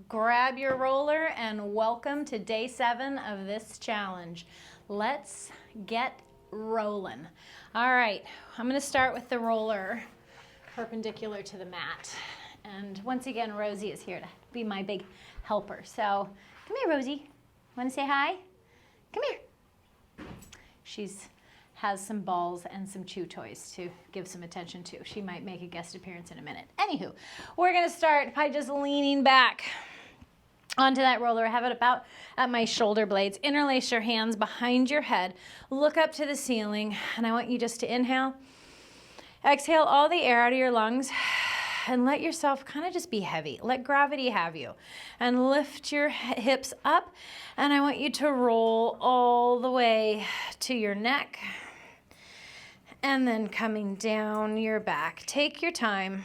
grab your roller and welcome to day 7 of this challenge. Let's get rolling. All right, I'm going to start with the roller perpendicular to the mat. And once again, Rosie is here to be my big helper. So come here, Rosie. Want to say hi? Come here. She's has some balls and some chew toys to give some attention to. She might make a guest appearance in a minute. Anywho, we're going to start by just leaning back onto that roller. I have it about at my shoulder blades. Interlace your hands behind your head. Look up to the ceiling, and I want you just to inhale. Exhale all the air out of your lungs, and let yourself kind of just be heavy. Let gravity have you. And lift your hips up, and I want you to roll all the way to your neck, and then coming down your back. Take your time.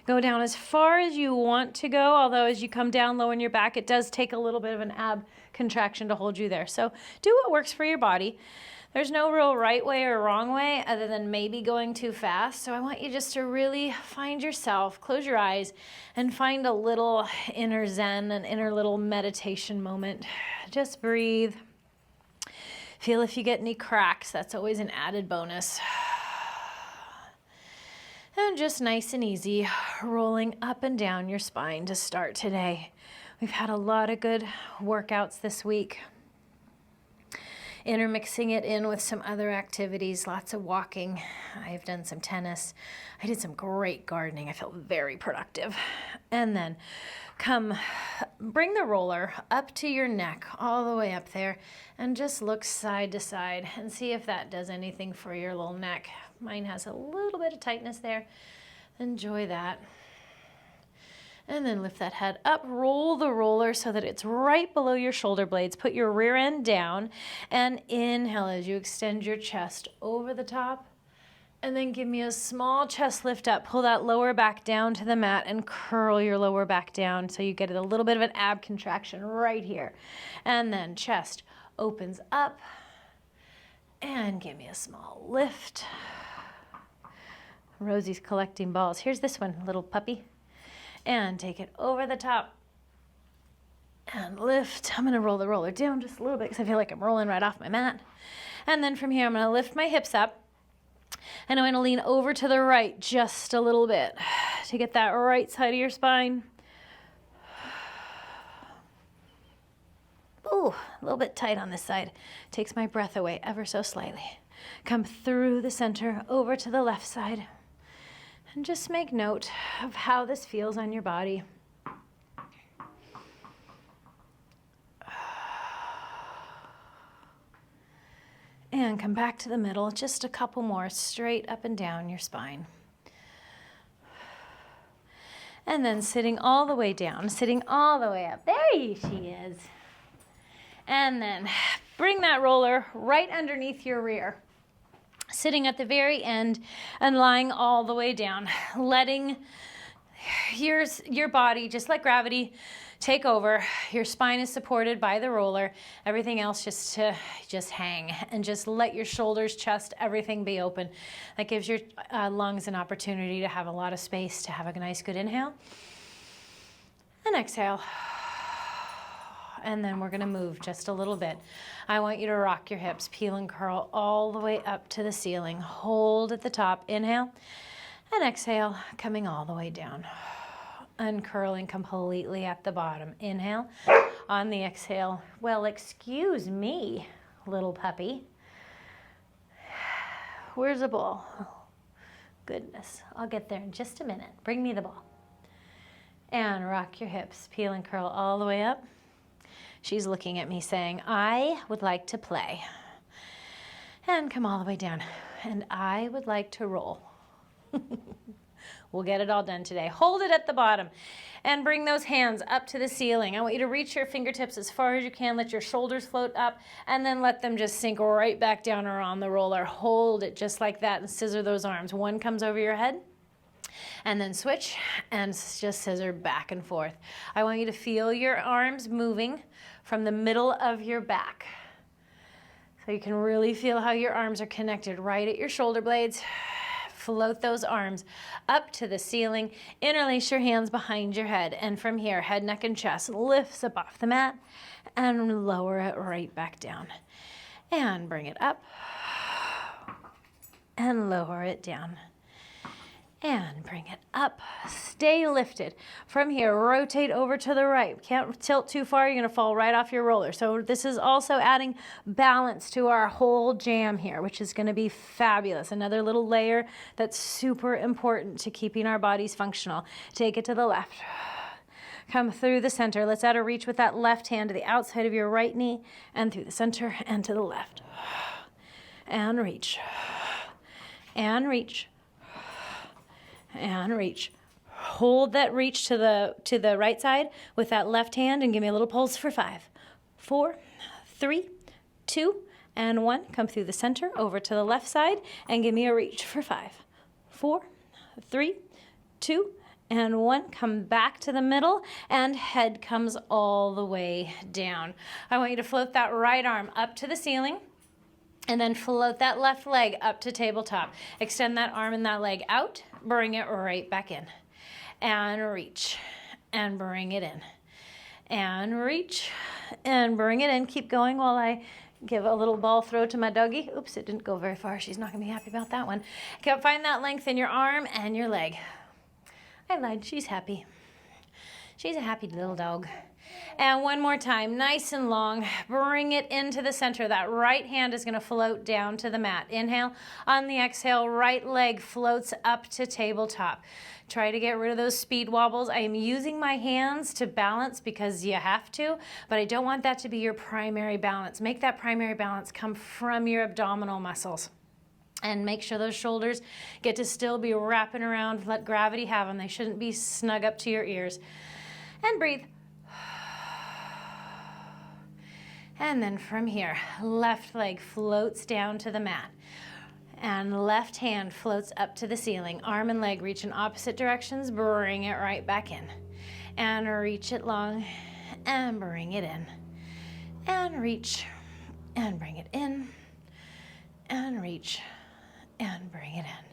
Go down as far as you want to go, although as you come down low in your back, it does take a little bit of an ab contraction to hold you there. So do what works for your body. There's no real right way or wrong way other than maybe going too fast. So I want you just to really find yourself, close your eyes, and find a little inner zen, an inner little meditation moment. Just breathe. Feel if you get any cracks. That's always an added bonus. And just nice and easy, rolling up and down your spine to start today. We've had a lot of good workouts this week. Intermixing it in with some other activities, lots of walking. I've done some tennis. I did some great gardening. I felt very productive. And then bring the roller up to your neck, all the way up there, and just look side to side and see if that does anything for your little neck. Mine has a little bit of tightness there. Enjoy that. And then lift that head up, roll the roller so that it's right below your shoulder blades. Put your rear end down and inhale as you extend your chest over the top. And then give me a small chest lift up. Pull that lower back down to the mat and curl your lower back down so you get a little bit of an ab contraction right here. And then chest opens up. And give me a small lift. Rosie's collecting balls. Here's this one, little puppy. And take it over the top. And lift. I'm going to roll the roller down just a little bit because I feel like I'm rolling right off my mat. And then from here, I'm going to lift my hips up. And I'm going to lean over to the right just a little bit to get that right side of your spine. Ooh, a little bit tight on this side. Takes my breath away ever so slightly. Come through the center over to the left side. And just make note of how this feels on your body. And come back to the middle, just a couple more, straight up and down your spine. And then sitting all the way down, sitting all the way up. There she is. And then bring that roller right underneath your rear. Sitting at the very end and lying all the way down, letting your body, just like gravity, take over. Your spine is supported by the roller. Everything else just hang and just let your shoulders, chest, everything be open. That gives your lungs an opportunity to have a lot of space to have a nice good inhale. And exhale. And then we're going to move just a little bit. I want you to rock your hips, peel and curl all the way up to the ceiling. Hold at the top, inhale, and exhale, coming all the way down. Uncurling completely at the bottom. Inhale, on the exhale. Well, excuse me, little puppy. Where's the ball? Oh, goodness, I'll get there in just a minute. Bring me the ball. And rock your hips, peel and curl all the way up. She's looking at me saying, I would like to play. And come all the way down. And I would like to roll. We'll get it all done today. Hold it at the bottom and bring those hands up to the ceiling. I want you to reach your fingertips as far as you can. Let your shoulders float up and then let them just sink right back down around the roller. Hold it just like that and scissor those arms. One comes over your head. And then switch and just scissor back and forth. I want you to feel your arms moving from the middle of your back. So you can really feel how your arms are connected right at your shoulder blades. float those arms up to the ceiling. Interlace your hands behind your head. And from here, head, neck, and chest lifts up off the mat and lower it right back down. And bring it up and lower it down. And bring it up. Stay lifted. From here, rotate over to the right. Can't tilt too far, you're gonna fall right off your roller. So this is also adding balance to our whole jam here, which is gonna be fabulous. Another little layer that's super important to keeping our bodies functional. Take it to the left. Come through the center. Let's add a reach with that left hand to the outside of your right knee and through the center and to the left. And reach. And reach. And reach. Hold that reach to the right side with that left hand and give me a little pulse for 5, 4, 3, 2, and 1. Come through the center over to the left side and give me a reach for 5, 4, 3, 2, and 1. Come back to the middle and head comes all the way down. I want you to float that right arm up to the ceiling. And then float that left leg up to tabletop. Extend that arm and that leg out. Bring it right back in. And reach. And bring it in. And reach. And bring it in. Keep going while I give a little ball throw to my doggy. Oops, it didn't go very far. She's not going to be happy about that one. Find that length in your arm and your leg. I lied. She's happy. She's a happy little dog. And one more time, nice and long. Bring it into the center. That right hand is going to float down to the mat. Inhale. On the exhale, right leg floats up to tabletop. Try to get rid of those speed wobbles. I am using my hands to balance because you have to, but I don't want that to be your primary balance. Make that primary balance come from your abdominal muscles. And make sure those shoulders get to still be wrapping around. Let gravity have them. They shouldn't be snug up to your ears. And breathe. And then from here, left leg floats down to the mat. And left hand floats up to the ceiling. Arm and leg reach in opposite directions. Bring it right back in. And reach it long. And bring it in. And reach. And bring it in. And reach. And bring it in.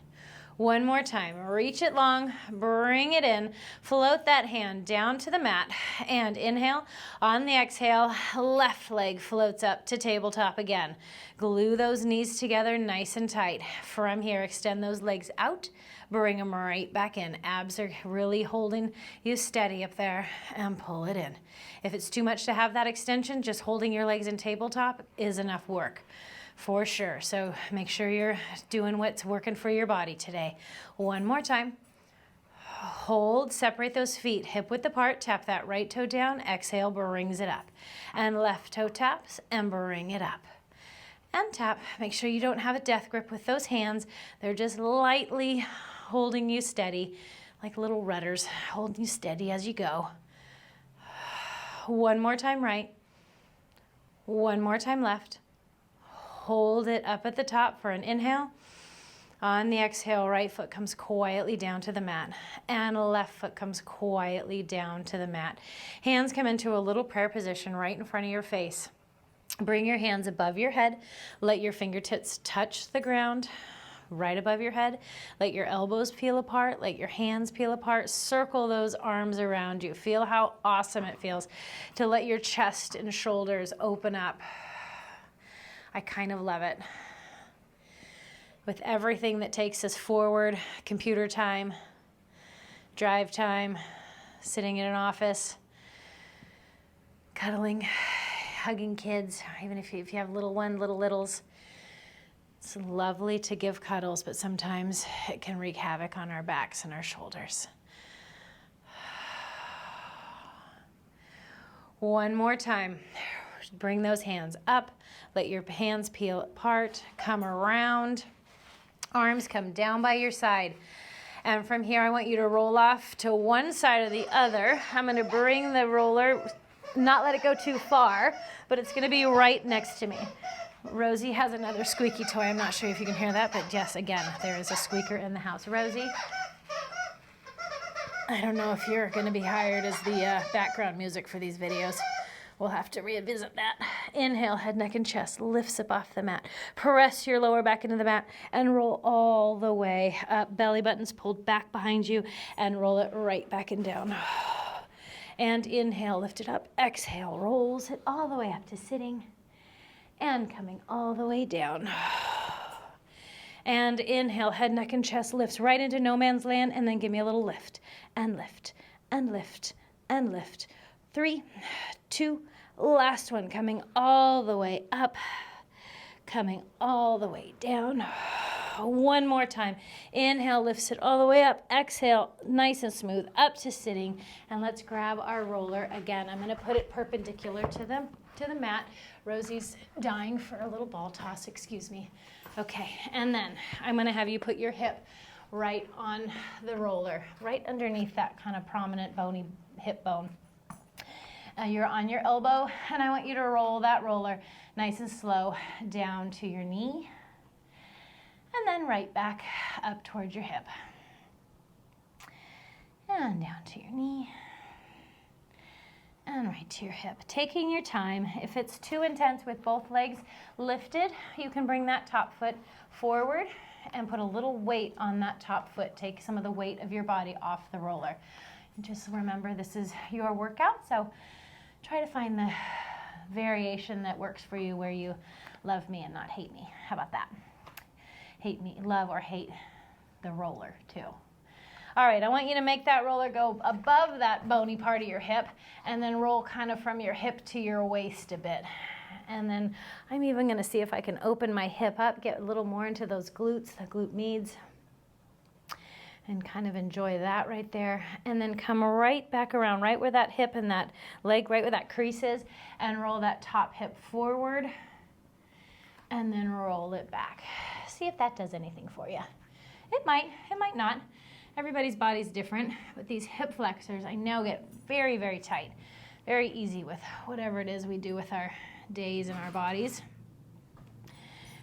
One more time. Reach it long, bring it in, float that hand down to the mat, and inhale. On the exhale, left leg floats up to tabletop again. Glue those knees together nice and tight. From here, extend those legs out, bring them right back in. Abs are really holding you steady up there, and pull it in. If it's too much to have that extension, just holding your legs in tabletop is enough work. For sure. So make sure you're doing what's working for your body today. One more time. Hold, separate those feet hip width apart, tap that right toe down, exhale, brings it up. And left toe taps and bring it up. And tap. Make sure you don't have a death grip with those hands. They're just lightly holding you steady, like little rudders, holding you steady as you go. One more time right. One more time left. Hold it up at the top for an inhale. On the exhale, right foot comes quietly down to the mat. And left foot comes quietly down to the mat. Hands come into a little prayer position right in front of your face. Bring your hands above your head. Let your fingertips touch the ground right above your head. Let your elbows peel apart. Let your hands peel apart. Circle those arms around you. Feel how awesome it feels to let your chest and shoulders open up. I kind of love it. With everything that takes us forward, computer time, drive time, sitting in an office, cuddling, hugging kids, even if you have little littles. It's lovely to give cuddles, but sometimes it can wreak havoc on our backs and our shoulders. One more time. Bring those hands up. Let your hands peel apart. Come around. Arms come down by your side. And from here, I want you to roll off to one side or the other. I'm going to bring the roller, not let it go too far, but it's going to be right next to me. Rosie has another squeaky toy. I'm not sure if you can hear that, but yes, again, there is a squeaker in the house. Rosie, I don't know if you're going to be hired as the background music for these videos. We'll have to revisit that Inhale, head, neck, and chest lifts up off the mat. Press your lower back into the mat and roll all the way up. Belly button's pulled back behind you and roll it right back and down. And inhale, lift it up. Exhale, rolls it all the way up to sitting and coming all the way down. And inhale, head, neck, and chest lifts right into no man's land, and then give me a little lift and lift and lift and lift. 3, 2, last one, coming all the way up, coming all the way down. One more time. Inhale, lifts it all the way up. Exhale, nice and smooth, up to sitting. And let's grab our roller again. I'm going to put it perpendicular to the mat. Rosie's dying for a little ball toss, excuse me. Okay, and then I'm going to have you put your hip right on the roller, right underneath that kind of prominent bony hip bone. You're on your elbow, and I want you to roll that roller nice and slow down to your knee, and then right back up towards your hip. And down to your knee, and right to your hip. Taking your time. If it's too intense with both legs lifted, you can bring that top foot forward and put a little weight on that top foot. Take some of the weight of your body off the roller. And just remember, this is your workout, so try to find the variation that works for you where you love me and not hate me. How about that? Hate me, love or hate the roller too. All right, I want you to make that roller go above that bony part of your hip and then roll kind of from your hip to your waist a bit. And then I'm even going to see if I can open my hip up, get a little more into those glutes, the glute medius, and kind of enjoy that right there. And then come right back around, right where that hip and that leg, right where that crease is, and roll that top hip forward, and then roll it back. See if that does anything for you. It might not. Everybody's body's different, but these hip flexors I know get very, very tight, very easy with whatever it is we do with our days and our bodies.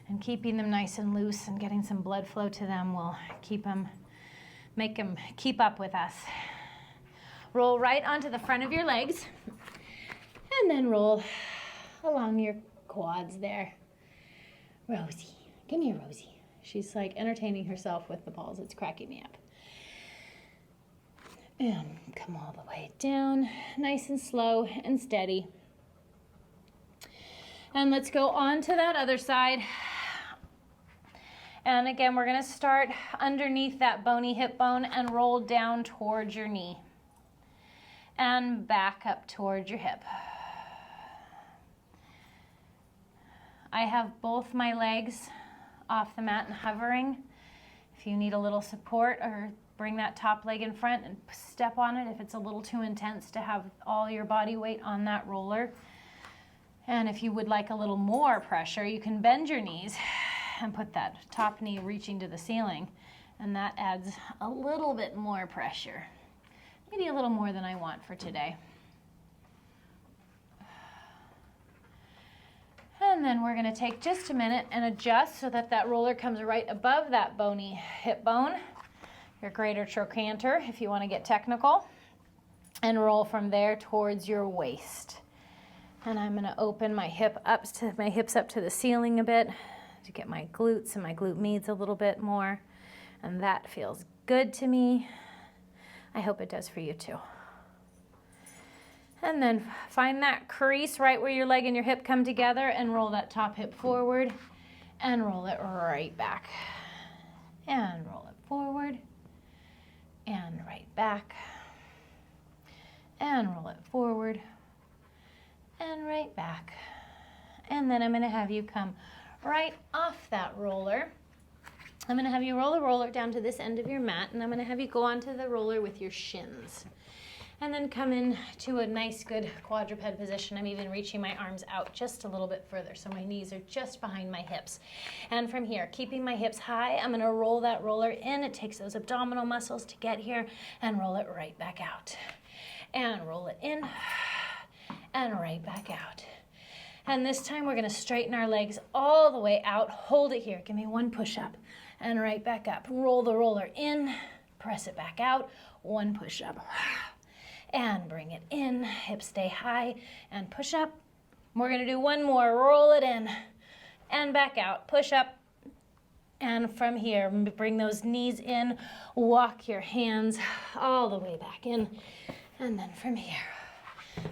And keeping them nice and loose and getting some blood flow to them will make them keep up with us. Roll right onto the front of your legs, and then roll along your quads there. Rosie, come here, Rosie. She's like entertaining herself with the balls. It's cracking me up. And come all the way down, nice and slow and steady. And let's go on to that other side. And again, we're going to start underneath that bony hip bone and roll down towards your knee. And back up towards your hip. I have both my legs off the mat and hovering. If you need a little support, or bring that top leg in front and step on it if it's a little too intense to have all your body weight on that roller. And if you would like a little more pressure, you can bend your knees and put that top knee reaching to the ceiling, and that adds a little bit more pressure. Maybe a little more than I want for today. And then we're going to take just a minute and adjust so that that roller comes right above that bony hip bone, your greater trochanter if you want to get technical, and roll from there towards your waist. And I'm going to open my hips up to the ceiling a bit to get my glutes and my glute medius a little bit more, and that feels good to me. I hope it does for you too. And then find that crease right where your leg and your hip come together and roll that top hip forward and roll it right back. And roll it forward and right back. And roll it forward and right back. And then I'm going to have you come right off that roller. I'm going to have you roll the roller down to this end of your mat, and I'm going to have you go onto the roller with your shins. And then come in to a nice, good quadruped position. I'm even reaching my arms out just a little bit further, so my knees are just behind my hips. And from here, keeping my hips high, I'm going to roll that roller in. It takes those abdominal muscles to get here, and roll it right back out. And roll it in, and right back out. And this time we're going to straighten our legs all the way out. Hold it here. Give me one push-up, and right back up. Roll the roller in, press it back out, one push-up. And bring it in, hips stay high, and push up, We're gonna do one more. Roll it in and back out. Push up. And from here, bring those knees in. Walk your hands all the way back in. And then from here,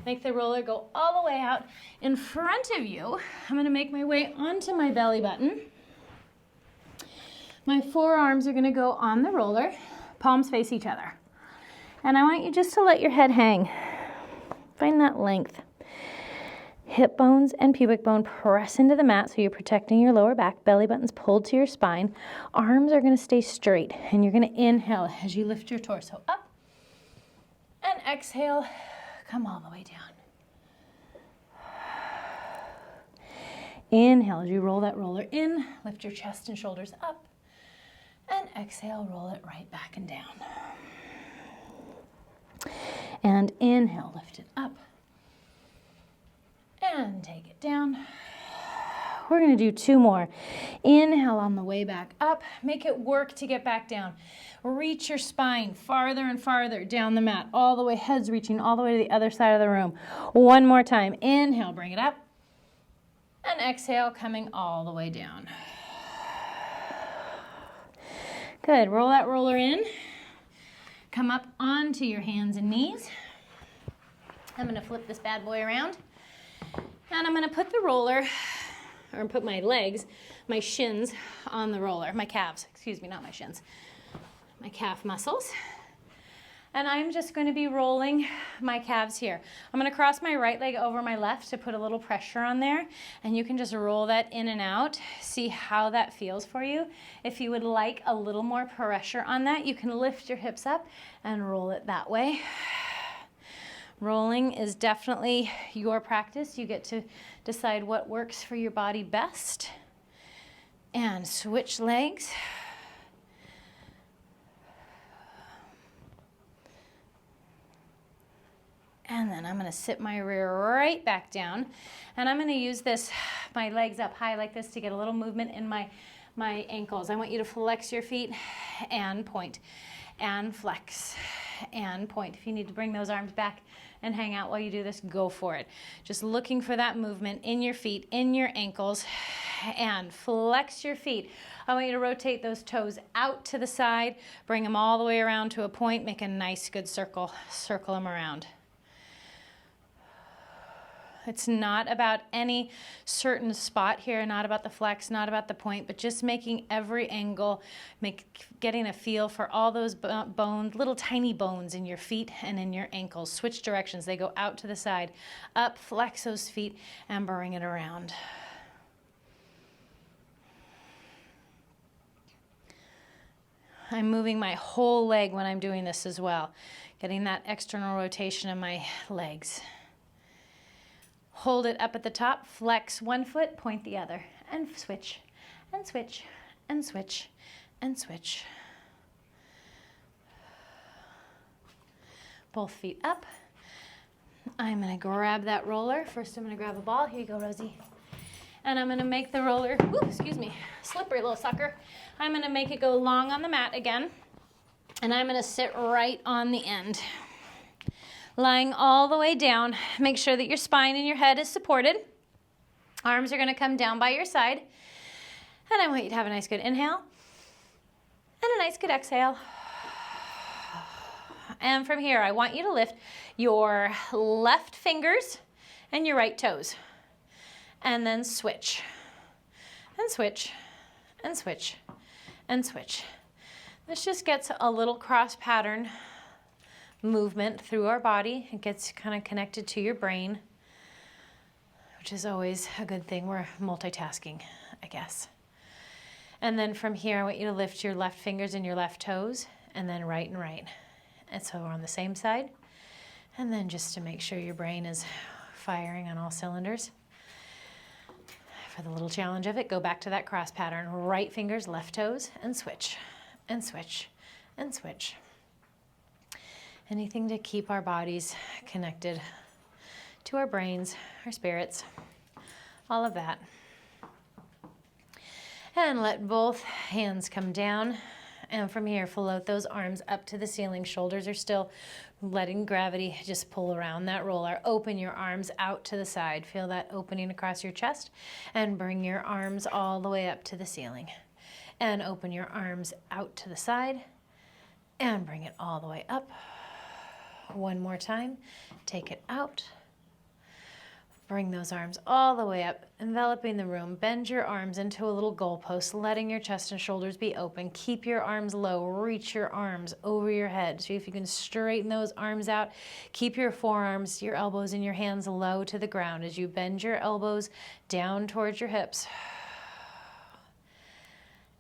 make the roller go all the way out in front of you. I'm gonna make my way onto my belly button. My forearms are gonna go on the roller. Palms face each other. And I want you just to let your head hang. Find that length. Hip bones and pubic bone press into the mat so you're protecting your lower back. Belly button's pulled to your spine. Arms are gonna stay straight. And you're gonna inhale as you lift your torso up. And exhale, come all the way down. Inhale as you roll that roller in. Lift your chest and shoulders up. And exhale, roll it right back and down. And inhale, lift it up. And take it down. We're gonna do two more. Inhale on the way back up. Make it work to get back down. Reach your spine farther and farther down the mat, all the way, heads reaching all the way to the other side of the room. One more time. Inhale, bring it up. And exhale, coming all the way down. Good, roll that roller in. Come up onto your hands and knees. I'm gonna flip this bad boy around. And I'm gonna put the roller, or put my legs, my shins on the roller, my calves, excuse me, not my shins, my calf muscles. And I'm just gonna be rolling my calves here. I'm gonna cross my right leg over my left to put a little pressure on there. And you can just roll that in and out. See how that feels for you. If you would like a little more pressure on that, you can lift your hips up and roll it that way. Rolling is definitely your practice. You get to decide what works for your body best. And switch legs. And then I'm gonna sit my rear right back down. And I'm gonna use this, my legs up high like this to get a little movement in my ankles. I want you to flex your feet and point and flex and point. If you need to bring those arms back and hang out while you do this, go for it. Just looking for that movement in your feet, in your ankles, and flex your feet. I want you to rotate those toes out to the side, bring them all the way around to a point, make a nice good circle, circle them around. It's not about any certain spot here, not about the flex, not about the point, but just making every angle, getting a feel for all those bones, little tiny bones in your feet and in your ankles. Switch directions, they go out to the side. Up, flex those feet and bring it around. I'm moving my whole leg when I'm doing this as well, getting that external rotation in my legs. Hold it up at the top, flex one foot, point the other, and switch, and switch, and switch, and switch. Both feet up. I'm gonna grab that roller. First I'm gonna grab a ball. Here you go, Rosie. And I'm gonna make the roller, excuse me, slippery little sucker. I'm gonna make it go long on the mat again. And I'm gonna sit right on the end. Lying all the way down, make sure that your spine and your head is supported. Arms are gonna come down by your side. And I want you to have a nice good inhale and a nice good exhale. And from here, I want you to lift your left fingers and your right toes. And then switch, and switch, and switch, and switch. This just gets a little cross pattern movement through our body. It gets kind of connected to your brain, which is always a good thing. We're multitasking, I guess. And then from here, I want you to lift your left fingers and your left toes, and then right and right. And so we're on the same side. And then just to make sure your brain is firing on all cylinders. For the little challenge of it, go back to that cross pattern. Right fingers, left toes, and switch, and switch, and switch. Anything to keep our bodies connected to our brains, our spirits, all of that. And let both hands come down And from here, float those arms up to the ceiling. Shoulders are still letting gravity just pull around that roller. Open your arms out to the side. Feel that opening across your chest. And bring your arms all the way up to the ceiling. And open your arms out to the side. And bring it all the way up. One more time. Take it out. Bring those arms all the way up, enveloping the room. Bend your arms into a little goalpost, letting your chest and shoulders be open. Keep your arms low. Reach your arms over your head. See if you can straighten those arms out. Keep your forearms, your elbows, and your hands low to the ground as you bend your elbows down towards your hips.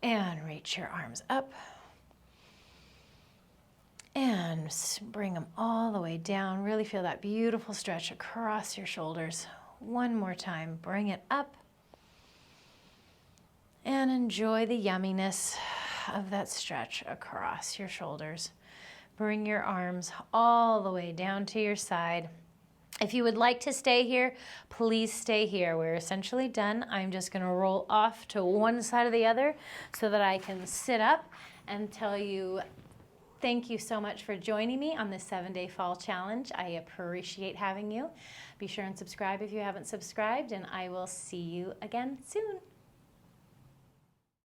And reach your arms up. And bring them all the way down. Really feel that beautiful stretch across your shoulders. One more time. Bring it up. And enjoy the yumminess of that stretch across your shoulders. Bring your arms all the way down to your side. If you would like to stay here, please stay here. We're essentially done. I'm just going to roll off to one side or the other so that I can sit up and tell you thank you so much for joining me on this 7-day fall challenge. I appreciate having you. Be sure and subscribe if you haven't subscribed, and I will see you again soon.